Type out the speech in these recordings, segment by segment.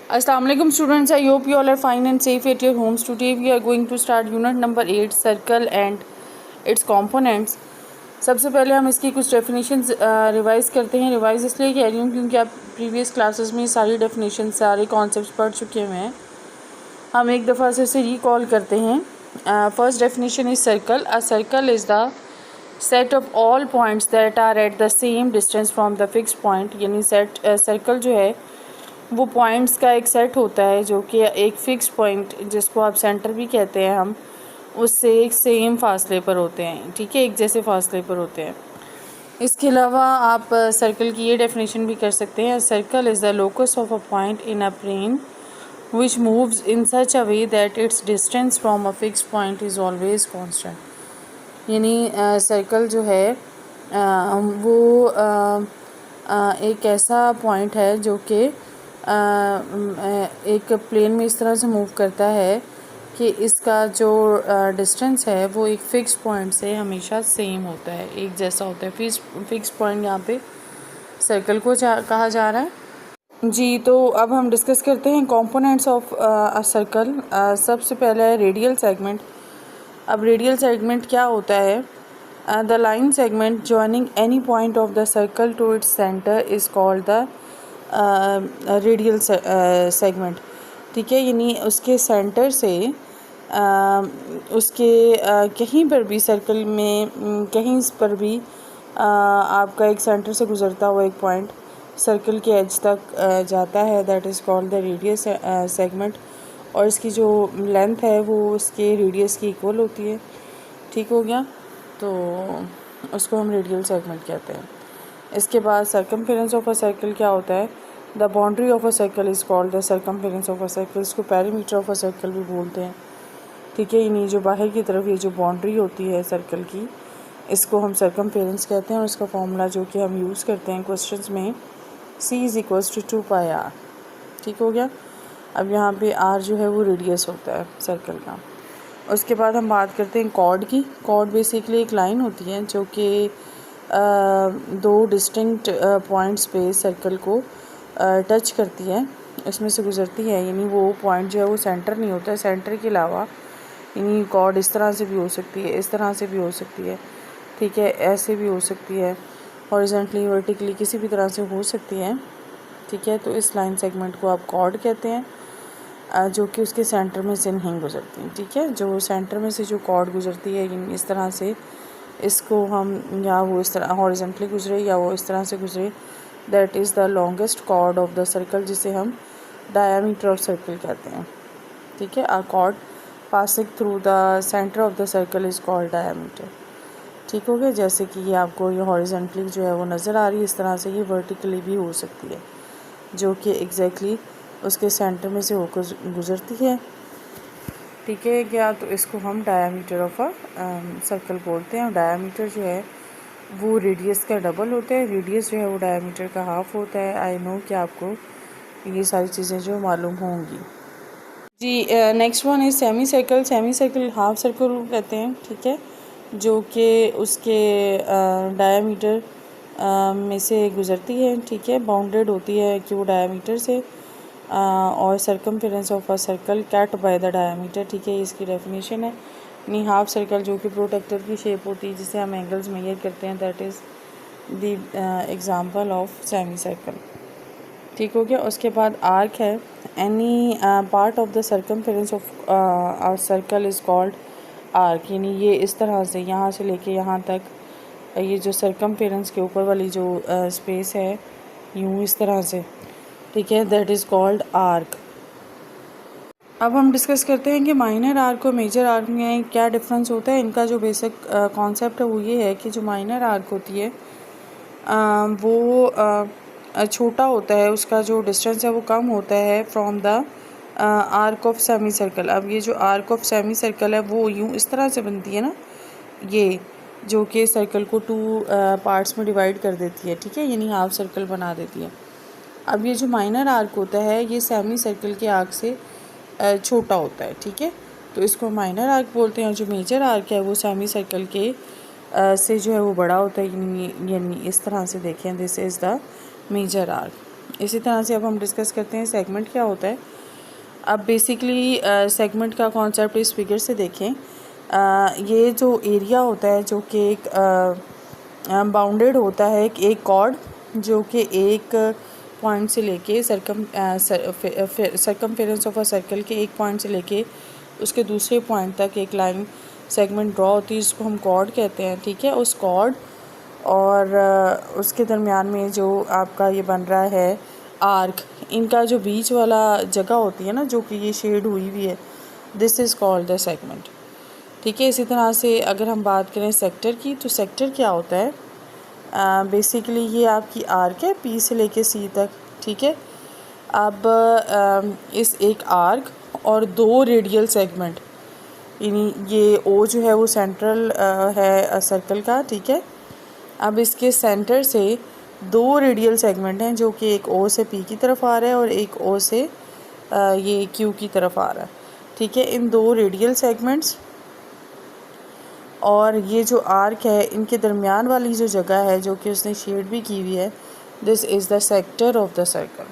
Assalamualaikum students, I hope you all are fine and safe at your homes. Today we are going to start unit number 8 circle and its components. सबसे पहले हम इसकी कुछ definitions revise करते हैं. Revise इसलिए कह रही हूँ क्योंकि आप प्रीवियस क्लासेस में सारी डेफिनेशन सारे कॉन्सेप्ट्स पढ़ चुके हुए हैं. हम एक दफ़ा से इसे रिकॉल करते हैं. First definition is circle. A circle is the set of all points that are at the same distance from the fix point. यानी सर्कल जो है वो पॉइंट्स का एक सेट होता है जो कि एक फ़िक्स पॉइंट जिसको आप सेंटर भी कहते हैं हम, उससे एक सेम फासले पर होते हैं. ठीक है, एक जैसे फासले पर होते हैं. इसके अलावा आप सर्कल की ये डेफिनेशन भी कर सकते हैं. Circle is the locus of a point in a plane which moves in such a way that its distance from a fix point is always constant. यानी सर्कल जो है वो एक ऐसा पॉइंट है जो कि एक प्लेन में इस तरह से मूव करता है कि इसका जो डिस्टेंस है वो एक फ़िक्स पॉइंट से हमेशा सेम होता है, एक जैसा होता है. फ़िक्स पॉइंट यहाँ पे सर्कल को कहा जा रहा है. जी, तो अब हम डिस्कस करते हैं कंपोनेंट्स ऑफ अ सर्कल. सबसे पहले है रेडियल सेगमेंट. अब रेडियल सेगमेंट क्या होता है? The line segment joining any point of the circle to its centre is called the radial segment. ठीक है, यानी उसके सेंटर से उसके कहीं पर भी सर्कल में कहीं पर भी आपका एक सेंटर से गुज़रता हुआ एक पॉइंट सर्कल के एज तक जाता है, that is called the radius segment. और इसकी जो लेंथ है वो उसके रेडियस की इक्वल होती है. ठीक हो गया, तो उसको हम रेडियल सेगमेंट कहते हैं. इसके बाद सर्कमफेरेंस ऑफ अ सर्कल क्या होता है? The boundary of a circle is called the circumference of a circle. इसको पेरीमीटर ऑफ अ सर्कल भी बोलते हैं. ठीक है, यानी जो बाहर की तरफ ये जो बाउंड्री होती है सर्कल की, इसको हम सर्कमफेरेंस कहते हैं. और इसका फार्मूला जो कि हम यूज़ करते हैं क्वेश्चंस में, C is equals to 2πr. ठीक हो गया. अब यहाँ पे r जो है वो रेडियस होता है सर्कल का. उसके बाद हम बात करते हैं कॉर्ड की. कॉर्ड बेसिकली एक लाइन होती है जो कि दो डिस्टिंक्ट पॉइंट्स पे सर्कल को टच करती है, इसमें से गुज़रती है. यानी वो पॉइंट जो है वो सेंटर नहीं होता है. सेंटर के अलावा यानी कॉर्ड इस तरह से भी हो सकती है, इस तरह से भी हो सकती है. ठीक है, ऐसे भी हो सकती है, हॉरिजॉन्टली वर्टिकली किसी भी तरह से हो सकती है. ठीक है, तो इस लाइन सेगमेंट को आप कॉर्ड कहते हैं जो कि उसके सेंटर में से नहीं गुज़रती. ठीक है, जो सेंटर में से जो कॉर्ड गुज़रती है इस तरह से, इसको हम या वो इस तरह हॉरिजॉन्टली गुजरे या वो इस तरह से गुजरे, that is the longest chord of the circle, जिसे हम डायमीटर ऑफ सर्कल कहते हैं. ठीक है, a chord passing through the centre of the circle is called diameter. ठीक हो गया. जैसे कि ये आपको ये हॉरिजॉन्टली जो है वो नज़र आ रही है, इस तरह से ये वर्टिकली भी हो सकती है जो कि एग्जैक्टली उसके सेंटर में से होकर गुज़रती है. ठीक है क्या, तो इसको हम डायमीटर ऑफ अ सर्कल बोलते हैं. और डायमीटर जो है वो रेडियस का डबल होता है. रेडियस जो है वो डायमीटर का हाफ होता है. आई नो कि आपको ये सारी चीज़ें जो मालूम होंगी. जी, next one is semi circle. Semi circle half circle कहते हैं. ठीक है, जो कि उसके डायमीटर में से गुज़रती है. ठीक है, बाउंडेड होती है कि वो डायमीटर से. और circumference of a circle cut by the diameter. ठीक है, इसकी डेफिनेशन है. यानी हाफ सर्कल जो कि प्रोटेक्टर की शेप होती है जिसे हम एंगल्स मेजर करते हैं, that is the example of semi circle. ठीक हो गया. उसके बाद आर्क है. Any part of the circumference of a circle is called arc. यानी ये इस तरह से यहाँ से लेके यहाँ तक ये जो सर्कमफेरेंस के ऊपर वाली जो स्पेस है यूँ इस तरह से, ठीक है, दैट इज़ कॉल्ड आर्क. अब हम डिस्कस करते हैं कि माइनर आर्क और मेजर आर्क में क्या डिफरेंस होता है. इनका जो बेसिक कॉन्सेप्ट है वो ये है कि जो माइनर आर्क होती है वो छोटा होता है, उसका जो डिस्टेंस है वो कम होता है from the arc of semi circle. अब ये जो आर्क ऑफ सेमी सर्कल है वो यूँ इस तरह से बनती है ना, ये जो कि सर्कल को 2 पार्ट्स में डिवाइड कर देती है. ठीक है, यानी हाफ सर्कल बना देती है. अब ये जो माइनर आर्क होता है ये सेमी सर्कल के आर्क से छोटा होता है. ठीक है, तो इसको माइनर आर्क बोलते हैं. और जो मेजर आर्क है वो सेमी सर्कल के से जो है वो बड़ा होता है. यानी इस तरह से देखें, this is the major arc. इसी तरह से अब हम डिस्कस करते हैं सेगमेंट क्या होता है। अब बेसिकली सेगमेंट का कॉन्सेप्ट इस फिगर से देखें। ये जो एरिया होता है जो कि एक बाउंडेड होता है एक कॉर्ड जो कि एक पॉइंट से लेके सरकमफेरेंस ऑफ अ सर्कल के एक पॉइंट से लेके उसके दूसरे पॉइंट तक एक लाइन सेगमेंट ड्रॉ होती है, जिसको हम कॉर्ड कहते हैं। ठीक है, उस कॉर्ड और उसके दरमियान में जो आपका ये बन रहा है आर्क, इनका जो बीच वाला जगह होती है ना, जो कि ये शेड हुई हुई है, this is called the segment. ठीक है, इसी तरह से अगर हम बात करें सेक्टर की, तो सेक्टर क्या होता है? बेसिकली ये आपकी आर्क है पी से लेके सी तक। ठीक है, अब इस एक आर्क और दो रेडियल सेगमेंट, यानी ये ओ जो है वो सेंट्रल है सर्कल का। ठीक है, अब इसके सेंटर से दो रेडियल सेगमेंट हैं जो कि एक ओ से पी की तरफ आ रहा है और एक ओ से ये क्यू की तरफ आ रहा है। ठीक है, इन दो रेडियल सेगमेंट्स और ये जो आर्क है, इनके दरमियान वाली जो जगह है जो कि उसने शेड भी की हुई है, this is the sector of the circle.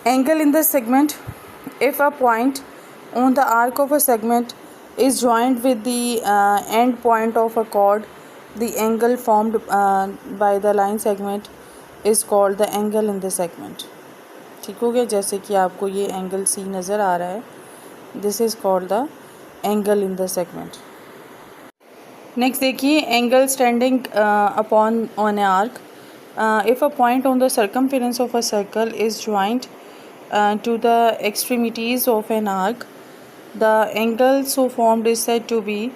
Angle in the segment, if a point on the arc of a segment is joined with the end point of a chord, the angle formed by the line segment is called the angle in the segment। ठीक हो गया, जैसे कि आपको ये angle C नज़र आ रहा है, this is called the angle in the segment. Next देखिए, angle standing upon on a arc, if a point on the circumference of a circle is joint to the extremities of an arc, the angle so formed is said to be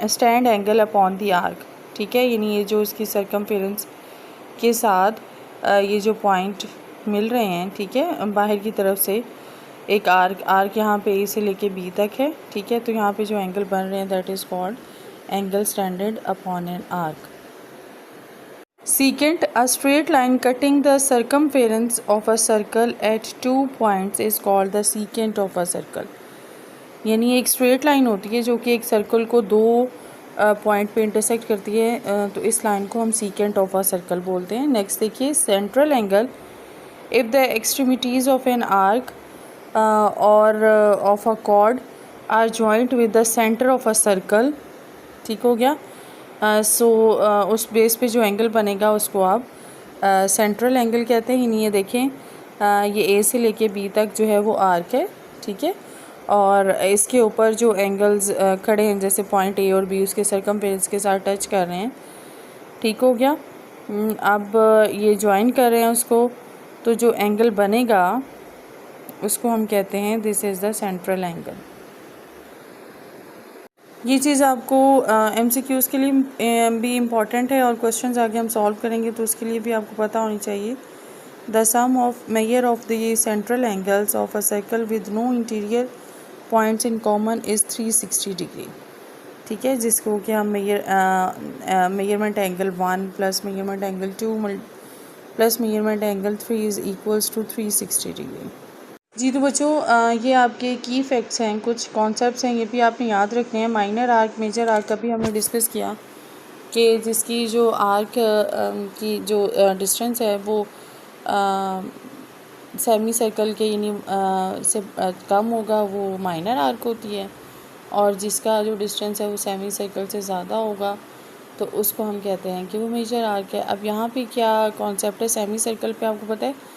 stand angle upon the arc। ठीक है, यानी ये जो इसकी circumference के साथ ये जो पॉइंट मिल रहे हैं, ठीक है, बाहर की तरफ से एक आर्क यहाँ पे ए से लेके बी तक है। ठीक है, तो यहाँ पे जो एंगल बन रहे हैं that is called angle standard upon an arc. Secant, a straight line cutting the circumference of a circle at 2 points is called the secant of a circle। यानी एक स्ट्रेट लाइन होती है जो कि एक सर्कल को दो पॉइंट पे इंटरसेक्ट करती है, तो इस लाइन को हम सीकेंट ऑफ अ सर्कल बोलते हैं। नेक्स्ट देखिए, central angle, if the extremities of an arc और of a chord are joint with the centre of a circle. ठीक हो गया, उस बेस पे जो एंगल बनेगा उसको आप सेंट्रल एंगल कहते हैं। ये देखें, ये ए से लेके बी तक जो है वो आर्क है। ठीक है, और इसके ऊपर जो एंगल्स खड़े हैं, जैसे पॉइंट ए और बी उसके सर्कमफेरेंस के साथ टच कर रहे हैं। ठीक हो गया, अब ये ज्वाइन कर रहे हैं उसको, तो जो एंगल बनेगा उसको हम कहते हैं this is the central angle. ये चीज़ आपको MCQs के लिए भी इम्पॉर्टेंट है और क्वेश्चंस आगे हम सॉल्व करेंगे तो उसके लिए भी आपको पता होनी चाहिए। The sum of measure of the central angles of a circle with no interior points in common is 360 degree. ठीक है, जिसको कि हम measurement angle 1 plus measurement angle 2 plus measurement angle 3 is equals to 360 degree. जी तो बच्चों, ये आपके की फैक्ट्स हैं, कुछ कॉन्सेप्ट्स हैं, ये भी आपने याद रखने हैं। माइनर आर्क, मेजर आर्क का भी हमने डिस्कस किया कि जिसकी जो आर्क की जो डिस्टेंस है वो सेमी सर्कल के यानी से कम होगा, वो माइनर आर्क होती है, और जिसका जो डिस्टेंस है वो सेमी सर्कल से ज़्यादा होगा तो उसको हम कहते हैं कि वो मेजर आर्क है। अब यहाँ पे क्या कॉन्सेप्ट है, सेमी सर्कल पे आपको पता है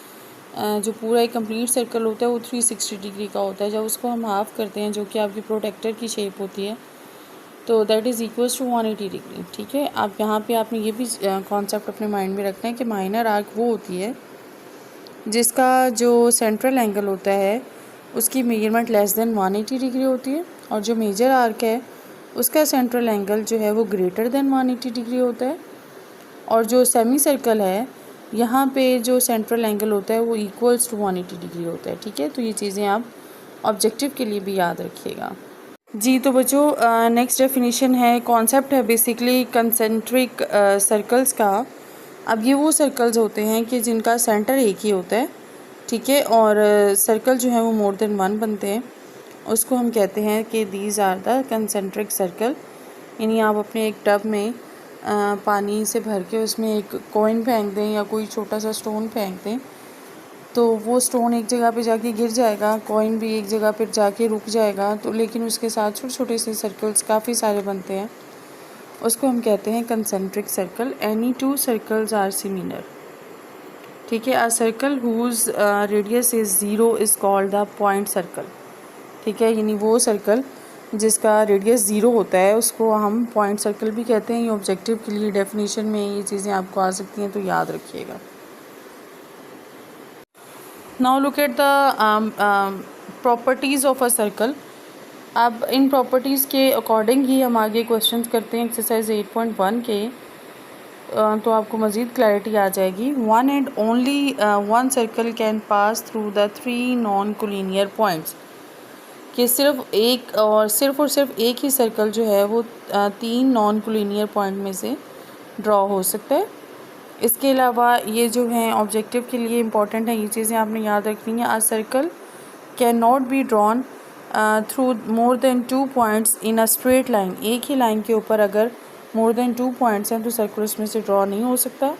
जो पूरा एक कंप्लीट सर्कल होता है वो 360 डिग्री का होता है। जब उसको हम हाफ़ करते हैं, जो कि आपकी प्रोटेक्टर की शेप होती है, तो that is equals to 180 degree. ठीक है, आप यहाँ पे आपने ये भी कॉन्सेप्ट अपने माइंड में रखना है कि माइनर आर्क वो होती है जिसका जो सेंट्रल एंगल होता है उसकी मेजरमेंट लेस देन 180 डिग्री होती है, और जो मेजर आर्क है उसका सेंट्रल एंगल जो है वो ग्रेटर देन 180 डिग्री होता है, और जो सेमी सर्कल है यहाँ पे जो सेंट्रल एंगल होता है वो इक्वल्स टू 180 डिग्री होता है। ठीक है, तो ये चीज़ें आप ऑब्जेक्टिव के लिए भी याद रखिएगा। जी तो बच्चों, नेक्स्ट डेफिनेशन है, कॉन्सेप्ट है बेसिकली कंसेंट्रिक सर्कल्स का। अब ये वो सर्कल्स होते हैं कि जिनका सेंटर एक ही होता है। ठीक है, और सर्कल जो है वो मोर देन वन बनते हैं, उसको हम कहते हैं कि these are the concentric circle. यानी आप अपने एक टब में पानी से भर के उसमें एक कॉइन फेंक दें या कोई छोटा सा स्टोन फेंक दें तो वो स्टोन एक जगह पे जाके गिर जाएगा, कॉइन भी एक जगह पे जाके रुक जाएगा, तो लेकिन उसके साथ छोटे छोटे से सर्कल्स काफ़ी सारे बनते हैं, उसको हम कहते हैं concentric circle. Any two circles are similar. ठीक है, a circle whose radius is 0 is called the point circle. ठीक है, यानी वो सर्कल जिसका रेडियस 0 होता है उसको हम पॉइंट सर्कल भी कहते हैं। ये ऑब्जेक्टिव के लिए डेफिनेशन में ये चीज़ें आपको आ सकती हैं, तो याद रखिएगा। Now look at the properties of a circle. अब इन प्रॉपर्टीज़ के अकॉर्डिंग ही हम आगे क्वेश्चन करते हैं एक्सरसाइज 8.1 के, तो आपको मज़ीद क्लैरिटी आ जाएगी। One and only one circle can pass through the 3 non collinear points, कि सिर्फ सिर्फ एक ही सर्कल जो है वो 3 नॉन कोलिनियर पॉइंट में से ड्रॉ हो सकता है। इसके अलावा ये जो है ऑब्जेक्टिव के लिए इम्पॉर्टेंट है, ये चीज़ें आपने याद रखनी है। A circle can not be drawn through more than 2 points in a straight line. एक ही लाइन के ऊपर अगर मोर देन 2 पॉइंट्स हैं तो सर्कल उसमें से ड्रॉ नहीं हो सकता।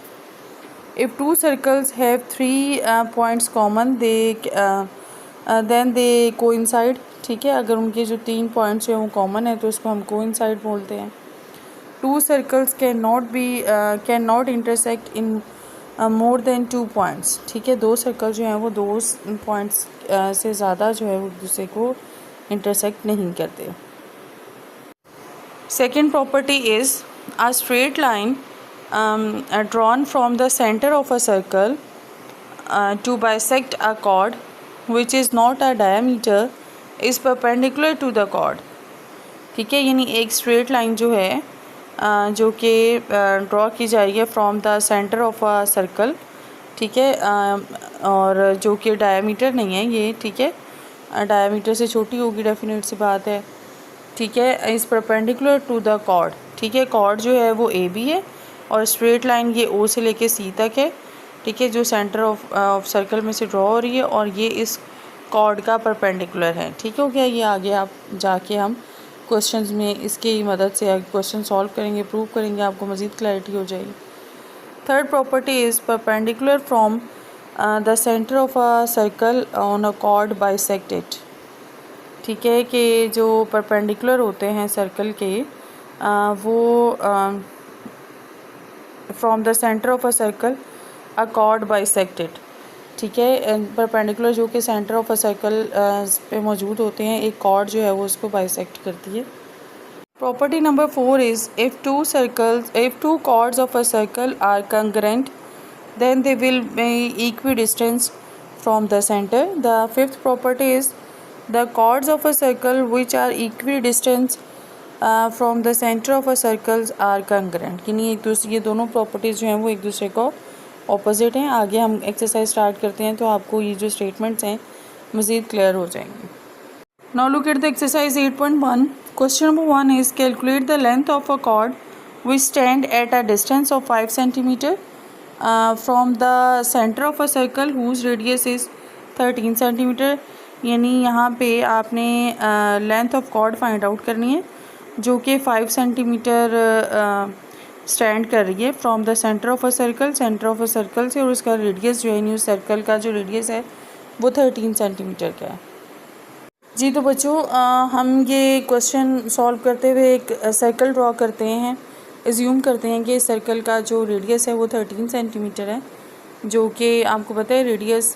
If 2 circles have 3 points common then they coincide. ठीक है, अगर उनके जो 3 पॉइंट्स हैं वो कॉमन है तो उसको हम कोइंसाइड बोलते हैं। 2 circles can not intersect in more than 2 points. ठीक है, 2 सर्कल जो हैं वो 2 पॉइंट्स से ज़्यादा जो है वो एक दूसरे को इंटरसेक्ट नहीं करते। Second property is a straight line drawn from the center of a circle to bisect a chord which is not a diameter is perpendicular to the chord। ठीक है, यानी एक स्ट्रेट लाइन जो है जो कि ड्रॉ की जाएगी from the centre of a circle. ठीक है, और जो कि डायमीटर नहीं है ये। ठीक है, डायमीटर से छोटी होगी, डेफिनेट सी बात है। ठीक है, is perpendicular to the chord. ठीक है, कॉर्ड जो है वो ए बी है और स्ट्रेट लाइन ये ओ से लेके सी तक है। ठीक है, जो सेंटर ऑफ सर्कल में से ड्रॉ हो रही है और ये इस कॉर्ड का परपेंडिकुलर है। ठीक हो गया, ये आगे आप जाके हम क्वेश्चंस में इसकी मदद से आगे क्वेश्चन सॉल्व करेंगे, प्रूव करेंगे, आपको मज़ीद क्लैरिटी हो जाएगी। Third property is perpendicular from the centre of a circle on a cord bisect it. ठीक है, कि जो परपेंडिकुलर होते हैं सर्कल के वो from the centre of a circle a cord bisected. ठीक है, परपेंडिकुलर जो कि सेंटर ऑफ अ सर्कल पे मौजूद होते हैं, एक कॉर्ड जो है वो उसको बाइसेक्ट करती है। Property number 4 is if two chords of a circle are congruent then they will be equidistant from the center. The fifth property is the chords of a circle which are equidistant from the center of a circles are congruent। यानी एक दूसरे ये दोनों properties जो हैं वो एक दूसरे को ऑपोजिट हैं। आगे हम एक्सरसाइज स्टार्ट करते हैं तो आपको ये जो स्टेटमेंट्स हैं मज़ीद क्लियर हो जाएंगे। Now look at the exercise 8.1। Question number 1 is calculate the length of a chord which stand at a distance of 5 centimetre from the centre of a circle whose radius is 13 centimetre. यानी यहाँ पे आपने length of chord find out करनी है जो कि 5 centimetre stand कर रही है from the centre of a circle, centre of a circle से, और उसका रेडियस जो है न्यू सर्कल का जो रेडियस है वो 13 सेंटीमीटर का है। जी तो बच्चों, हम ये क्वेश्चन सॉल्व करते हुए एक सर्कल ड्रॉ करते हैं। एज्यूम करते हैं कि इस सर्कल का जो रेडियस है वो 13 सेंटीमीटर है, जो कि आपको पता है रेडियस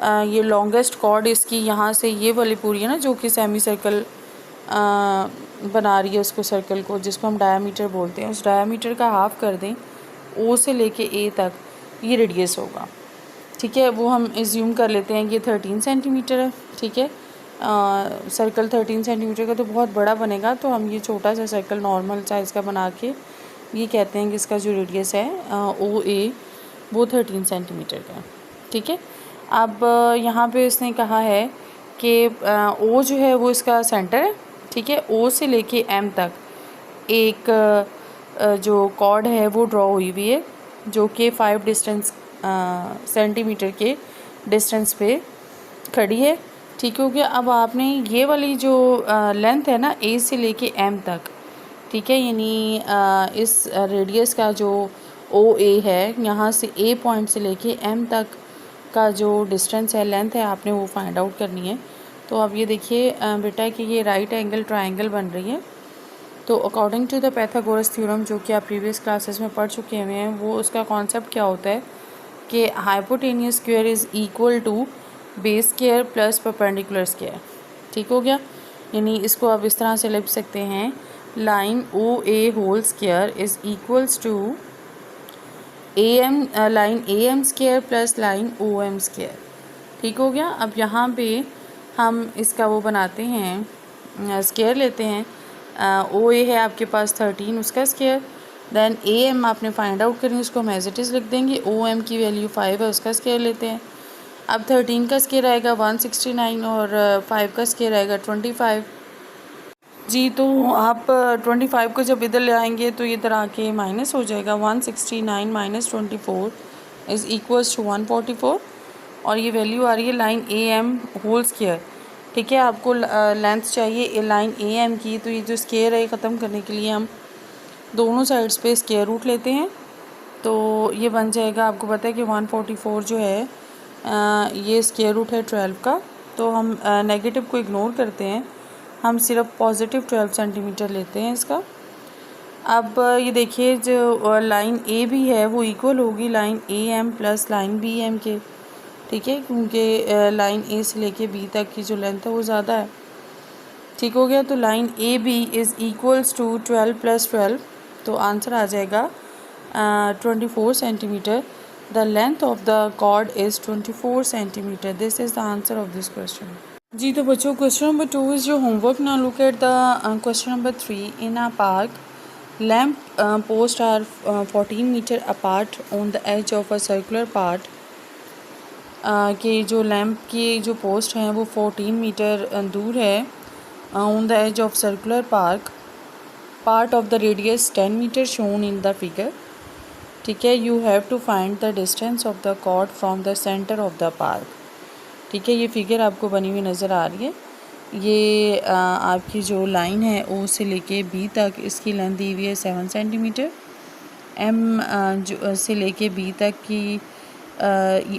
ये लॉन्गेस्ट कॉर्ड इसकी यहाँ से ये वाली पूरी है ना, जो कि सेमी सर्कल बना रही है उसको, सर्कल को, जिसको हम डायामीटर बोलते हैं। उस डायामीटर का हाफ़ कर दें, ओ से लेके ए तक ये रेडियस होगा। ठीक है, वो हम एज्यूम कर लेते हैं कि 13 सेंटीमीटर है। ठीक है, सर्कल 13 सेंटीमीटर का तो बहुत बड़ा बनेगा, तो हम ये छोटा सा सर्कल नॉर्मल साइज़ का बना के ये कहते हैं कि इसका जो रेडियस है ओ ए वो 13 सेंटीमीटर का है। ठीक है, अब यहाँ पे इसने कहा है कि ओ जो है वो इसका सेंटर है। ठीक है, ओ से लेके एम तक एक जो कॉर्ड है वो ड्रॉ हुई हुई है जो कि 5 सेंटीमीटर के डिस्टेंस पे खड़ी है। ठीक हो गया, अब आपने ये वाली जो लेंथ है ना ए से लेके एम तक, ठीक है, यानी इस रेडियस का जो ओ ए है, यहाँ से ए पॉइंट से लेके एम तक का जो डिस्टेंस है, लेंथ है, आपने वो फाइंड आउट करनी है। तो अब ये देखिए बेटा कि ये राइट एंगल ट्रायंगल बन रही है। तो according to the Pythagoras theorem, जो कि आप प्रीवियस क्लासेस में पढ़ चुके हुए हैं, वो उसका कॉन्सेप्ट क्या होता है कि hypotenuse square is equal to base square plus perpendicular square. ठीक हो गया, यानी इसको आप इस तरह से लिख सकते हैं, line O A whole square is equals to A M line A M square plus line O M square. ठीक हो गया। अब यहाँ पे हम इसका वो बनाते हैं, स्क्वायर लेते हैं। ओ ए है आपके पास 13, उसका स्क्वायर, देन ए एम आपने फाइंड आउट करनी, उसको हम एज इट इज़ लिख देंगे। ओ एम की वैल्यू 5 है, उसका स्क्वायर लेते हैं। अब 13 का स्क्वायर आएगा 169 और 5 का स्क्वायर आएगा 25। जी, तो आप 25 को जब इधर ले आएंगे तो इधर आके माइनस हो जाएगा। 169 माइनस 24 इज़ इक्वल्स टू 144 और ये वैल्यू आ रही है line A M whole square. ठीक है, आपको लेंथ चाहिए लाइन ए एम की, तो ये जो स्क्वायर है ख़त्म करने के लिए हम दोनों साइड्स पे स्क्वायर रूट लेते हैं। तो ये बन जाएगा, आपको पता है कि 144 जो है ये स्क्वायर रूट है 12 का। तो हम नेगेटिव को इग्नोर करते हैं, हम सिर्फ पॉजिटिव 12 सेंटीमीटर लेते हैं इसका। अब ये देखिए जो लाइन ए भी है वो इक्वल होगी line A M plus line B M के। ठीक है, क्योंकि लाइन ए से लेके बी तक की जो लेंथ है वो ज़्यादा है। ठीक हो गया, तो line A B is equals to 12 plus 12, तो आंसर आ जाएगा 24 centimetre. The length of the chord is 24 centimetre. This is the answer of this question. जी, तो बच्चों क्वेश्चन नंबर 2 इज़ जो homework. Now look at the question number 3। In a park lamp post are 14 metre apart on the edge of a circular part. कि जो lamp की जो post हैं वो 14 मीटर दूर है on the edge of circular part of the radius 10 metre shown in the figure. ठीक है, you have to find the distance of the chord from the centre of the park. ठीक है, ये figure आपको बनी हुई नज़र आ रही है। ये आपकी जो लाइन है ओ से लेके बी तक, इसकी लेंथ दी हुई है 7 सेंटीमीटर। एम जो से लेके बी तक की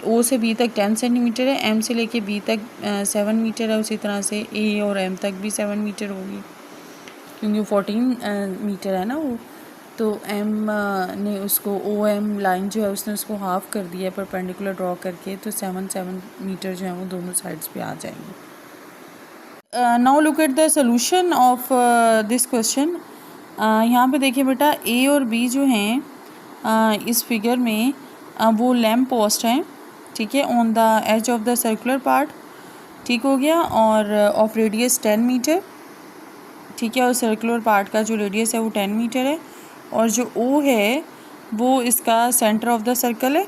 ओ से बी तक 10 सेंटीमीटर है, एम से लेके बी तक 7 मीटर है। उसी तरह से ए और एम तक भी 7 मीटर होगी, क्योंकि 14 मीटर है ना वो। तो एम ने उसको ओ एम लाइन जो है उसने उसको हाफ़ कर दिया परपेंडिकुलर ड्रॉ करके, तो 7 मीटर जो है वो दोनों साइड्स पे आ जाएंगे। Now look at the solution of this question. यहाँ पे देखिए बेटा, ए और बी जो हैं इस फिगर में वो लैम्प पोस्ट हैं। ठीक है, on the edge of the circular part. ठीक हो गया, और ऑफ रेडियस 10 मीटर। ठीक है, और सर्कुलर पार्ट का जो रेडियस है वो 10 मीटर है, और जो ओ है वो इसका सेंटर ऑफ द सर्कल है।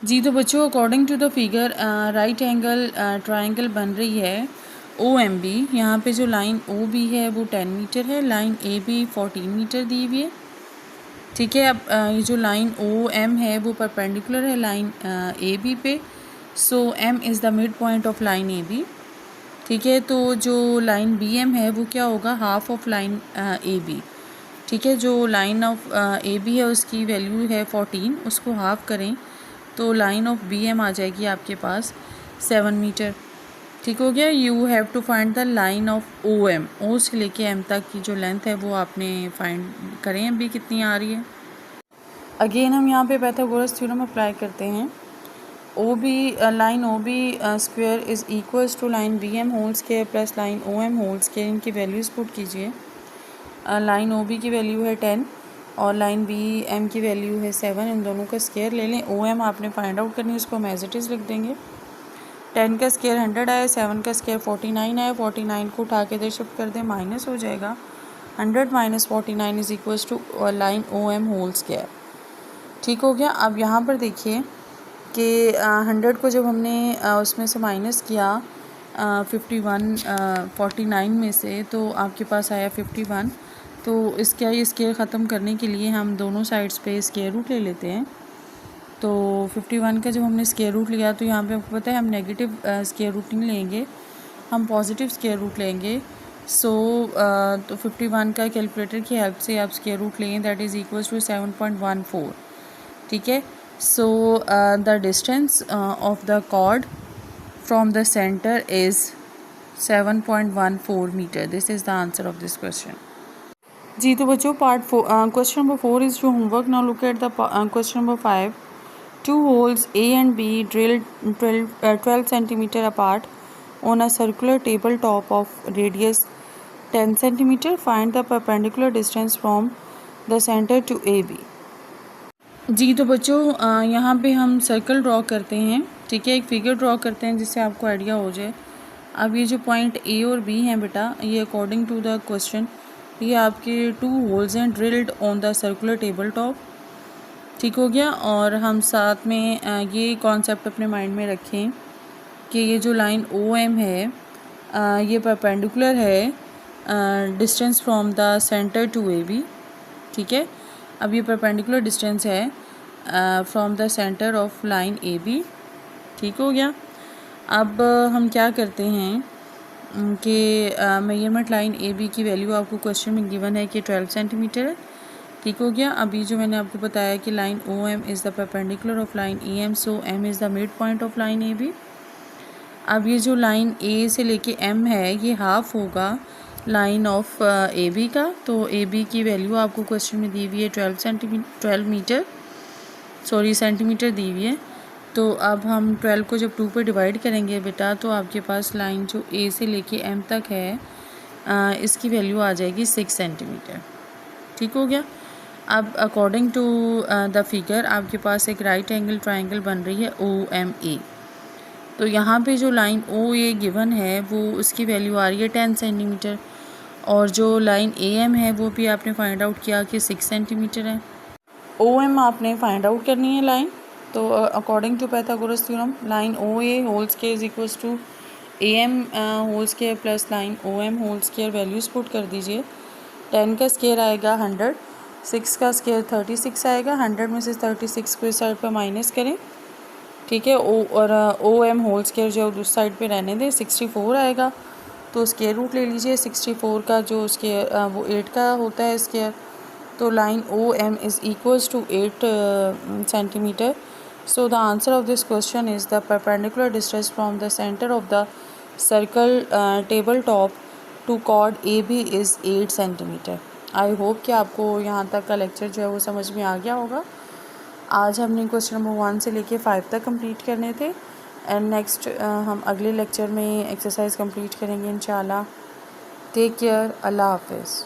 जी, तो बच्चों according to the figure right angle triangle बन रही है ओ एम बी। यहाँ पे जो लाइन ओ बी है वो 10 मीटर है, लाइन ए बी 14 मीटर दी हुई है। ठीक है, अब ये जो लाइन ओ एम है वो परपेंडिकुलर है लाइन ए बी पे, so M is the mid point of line A B. ठीक है, तो जो लाइन बी एम है वो क्या होगा, half of line A B. ठीक है, जो लाइन ऑफ ए बी है उसकी वैल्यू है 14, उसको हाफ करें तो लाइन ऑफ बी एम आ जाएगी आपके पास 7 मीटर। ठीक हो गया, you have to find the line of O M. O से लेके एम तक की जो लेंथ है वो आपने फाइंड करें अभी कितनी आ रही है। अगेन हम यहाँ पे पैथागोरस थ्योरम अप्लाई करते हैं। O B line O B square is equals to line B M whole square plus line O M whole square. इनकी वैल्यूज़ पुट कीजिए। लाइन ओ बी की वैल्यू है 10 और लाइन बी एम की value है 7। इन दोनों का स्क्वायर ले लें। ओ एम आपने फाइंड आउट करनी है, उसको हम एज इट इज़ लिख देंगे। 10 का स्क्वायर 100 आया, 7 का स्क्वायर 49 आया। 49 को उठा के इधर शिफ्ट कर दें, माइनस हो जाएगा। 100 minus 49 is equals to line O M whole square. ठीक हो गया। अब यहाँ पर देखिए कि 100 को जब हमने उसमें से माइनस किया 49 में से, तो आपके पास आया 51। तो इसका ये स्क्वायर ख़त्म करने के लिए हम दोनों साइड्स पे स्क्वायर रूट ले लेते हैं। तो 51 का जब हमने स्क्वायर रूट लिया तो यहाँ पे आपको पता है हम नेगेटिव स्क्वायर रूट नहीं लेंगे, हम पॉजिटिव स्क्वायर रूट लेंगे। सो तो 51 का कैलकुलेटर की हेल्प से आप स्क्वायर रूट लें, दैट इज़ इक्वल्स टू 7.14, ठीक है। So the distance of the chord from the centre is 7.14 metre. This is the answer of this question. जी तो बच्चों part 4 question number 4 is your homework. Now look at the question number 5. Two holes A and B drilled 12 centimeter apart on a circular tabletop of radius 10 centimeter. Find the perpendicular distance from the center to AB. जी तो बच्चों यहाँ पे हम circle draw करते हैं, ठीक है, एक फिगर ड्रॉ करते हैं जिससे आपको आइडिया हो जाए। अब ये जो पॉइंट A और B हैं बेटा, ये अकॉर्डिंग टू द क्वेश्चन ये आपके 2 होल्स हैं drilled on the circular table top, ठीक हो गया। और हम साथ में ये कॉन्सेप्ट अपने माइंड में रखें कि ये जो लाइन OM है ये परपेंडिकुलर है distance from the centre to AB, ठीक है। अब ये परपेंडिकुलर डिस्टेंस है from the centre of line AB, ठीक हो गया। अब हम क्या करते हैं कि मेजरमेंट लाइन AB की वैल्यू आपको क्वेश्चन में गिवन है कि 12 सेंटीमीटर है, ठीक हो गया। अभी जो मैंने आपको बताया कि line OM is the perpendicular of line EM, so M is the mid point of line AB। अब ये जो लाइन A से लेके M है ये हाफ होगा लाइन ऑफ AB का, तो AB की वैल्यू आपको क्वेश्चन में दी हुई है 12 सेंटीमीटर दी हुई है। तो अब हम 12 को जब 2 पे डिवाइड करेंगे बेटा तो आपके पास लाइन जो A से लेके M तक है इसकी वैल्यू आ जाएगी 6 सेंटीमीटर, ठीक हो गया। अब अकॉर्डिंग टू द फिगर आपके पास एक राइट एंगल ट्रायंगल बन रही है OMA। तो यहाँ पे जो लाइन OA गिवन है वो उसकी वैल्यू आ रही है 10 सेंटीमीटर, और जो लाइन AM है वो भी आपने फाइंड आउट किया कि 6 सेंटीमीटर है। OM आपने फाइंड आउट करनी है लाइन, तो according to Pythagoras theorem line OA whole square is equals to AM whole square plus line OM whole square, values put कर दीजिए। 10 का स्क्वायर आएगा 100, 6 का स्क्वायर 36 आएगा, 100 में से 36 को इस साइड पर माइनस करें, ठीक है। और OM होल स्क्वायर जो उस साइड पे रहने दें, 64 आएगा। तो स्क्वायर रूट ले लीजिए 64 का, जो स्क्वायर वो 8 का होता है स्क्वायर। तो line OM is equals to 8 centimetre. So the answer of this question is the perpendicular distance from the centre of the circle table top to chord AB is 8 centimetre. I hope कि आपको यहाँ तक का lecture जो है वो समझ में आ गया होगा। आज हमने क्वेश्चन नंबर 1 से लेके 5 तक कंप्लीट करने थे, एंड नेक्स्ट हम अगले लेक्चर में एक्सरसाइज कंप्लीट करेंगे इंशाल्लाह। टेक केयर, अल्लाह हाफिज़।